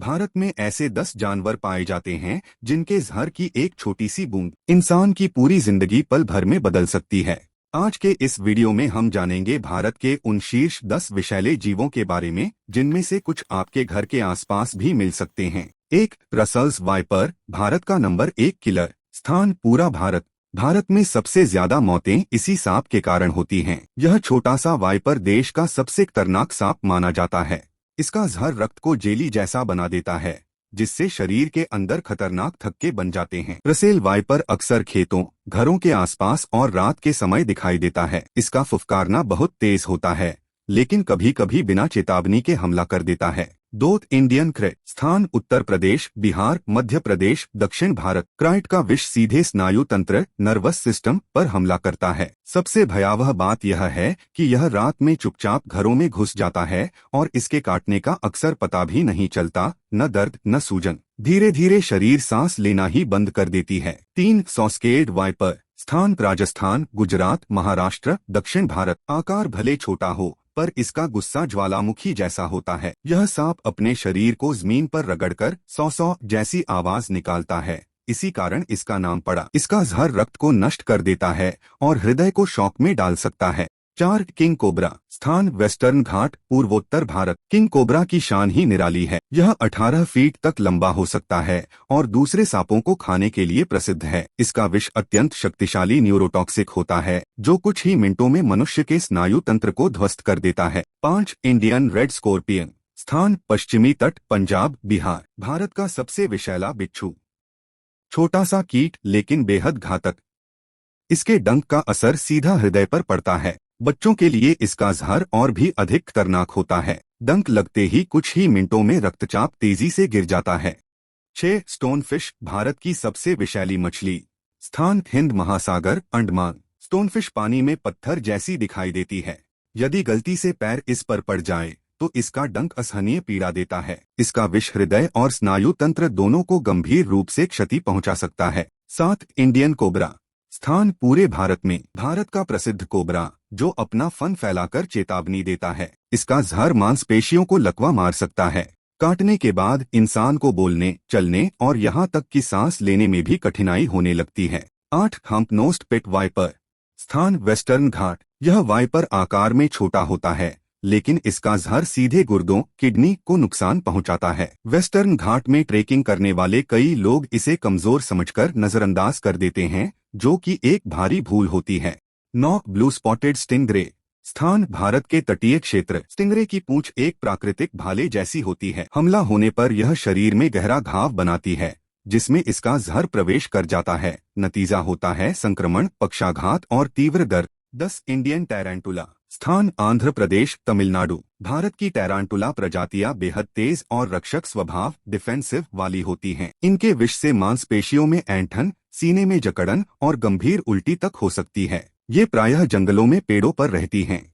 भारत में ऐसे 10 जानवर पाए जाते हैं जिनके जहर की एक छोटी सी बूंद इंसान की पूरी जिंदगी पल भर में बदल सकती है। आज के इस वीडियो में हम जानेंगे भारत के उन शीर्ष 10 विषैले जीवों के बारे में जिनमें से कुछ आपके घर के आसपास भी मिल सकते हैं। 1. रसल्स वाइपर, भारत का नंबर 1 किलर। स्थान पूरा भारत। भारत में सबसे ज्यादा मौतें इसी सांप के कारण होती हैं। यह छोटा सा वाइपर देश का सबसे खतरनाक सांप माना जाता है। इसका जहर रक्त को जेली जैसा बना देता है, जिससे शरीर के अंदर खतरनाक थक्के बन जाते हैं। रसेल वाइपर अक्सर खेतों, घरों के आसपास और रात के समय दिखाई देता है। इसका फुफकारना बहुत तेज होता है, लेकिन कभी कभी बिना चेतावनी के हमला कर देता है। 2. Indian crate. स्थान उत्तर प्रदेश, बिहार, मध्य प्रदेश, दक्षिण भारत। क्राइट का विष सीधे स्नायु तंत्र, नर्वस सिस्टम पर हमला करता है। सबसे भयावह बात यह है कि यह रात में चुपचाप घरों में घुस जाता है और इसके काटने का अक्सर पता भी नहीं चलता। न दर्द न सूजन, धीरे धीरे शरीर सांस लेना ही बंद कर देती है। 3. सॉस्केड वाइपर। स्थान राजस्थान, गुजरात, महाराष्ट्र, दक्षिण भारत। आकार भले छोटा हो पर इसका गुस्सा ज्वालामुखी जैसा होता है। यह सांप अपने शरीर को जमीन पर रगड़कर सौ सौ जैसी आवाज निकालता है, इसी कारण इसका नाम पड़ा। इसका जहर रक्त को नष्ट कर देता है और हृदय को शॉक में डाल सकता है। 4. King cobra. स्थान वेस्टर्न घाट, पूर्वोत्तर भारत। किंग कोबरा की शान ही निराली है। यह 18 फीट तक लंबा हो सकता है और दूसरे सांपों को खाने के लिए प्रसिद्ध है। इसका विष अत्यंत शक्तिशाली न्यूरोटॉक्सिक होता है, जो कुछ ही मिनटों में मनुष्य के स्नायु तंत्र को ध्वस्त कर देता है। 5. Indian red scorpion. स्थान पश्चिमी तट, पंजाब, बिहार। भारत का सबसे विषैला बिच्छू। छोटा सा कीट लेकिन बेहद घातक। इसके डंक का असर सीधा हृदय पर पड़ता है। बच्चों के लिए इसका जहर और भी अधिक खतरनाक होता है। डंक लगते ही कुछ ही मिनटों में रक्तचाप तेजी से गिर जाता है। 6. स्टोनफिश, भारत की सबसे विषैली मछली। स्थान हिंद महासागर, अंडमान। स्टोनफिश पानी में पत्थर जैसी दिखाई देती है। यदि गलती से पैर इस पर पड़ जाए तो इसका डंक असहनीय पीड़ा देता है। इसका विष हृदय और स्नायु तंत्र दोनों को गंभीर रूप से क्षति पहुंचा सकता है। 7. Indian cobra. स्थान पूरे भारत में। भारत का प्रसिद्ध कोबरा, जो अपना फन फैलाकर चेतावनी देता है। इसका जहर मांसपेशियों को लकवा मार सकता है। काटने के बाद इंसान को बोलने, चलने और यहाँ तक कि सांस लेने में भी कठिनाई होने लगती है। 8. हम्प-नोस्ड पिट वाइपर। स्थान वेस्टर्न घाट। यह वाइपर आकार में छोटा होता है, लेकिन इसका जहर सीधे गुर्दों, किडनी को नुकसान पहुंचाता है। वेस्टर्न घाट में ट्रेकिंग करने वाले कई लोग इसे कमजोर समझकर नजरअंदाज कर देते हैं, जो कि एक भारी भूल होती है। 9. Blue spotted stingray. स्थान भारत के तटीय क्षेत्र। स्टिंगरे की पूंछ एक प्राकृतिक भाले जैसी होती है। हमला होने पर यह शरीर में गहरा घाव बनाती है, जिसमें इसका जहर प्रवेश कर जाता है। नतीजा होता है संक्रमण, पक्षाघात और तीव्र दर्द। 10. इंडियन टैरांटुला। स्थान आंध्र प्रदेश, तमिलनाडु। भारत की टैरांटुला प्रजातियां बेहद तेज और रक्षक स्वभाव, डिफेंसिव वाली होती हैं। इनके विष से मांसपेशियों में ऐंठन, सीने में जकड़न और गंभीर उल्टी तक हो सकती है। ये प्रायः जंगलों में पेड़ों पर रहती हैं।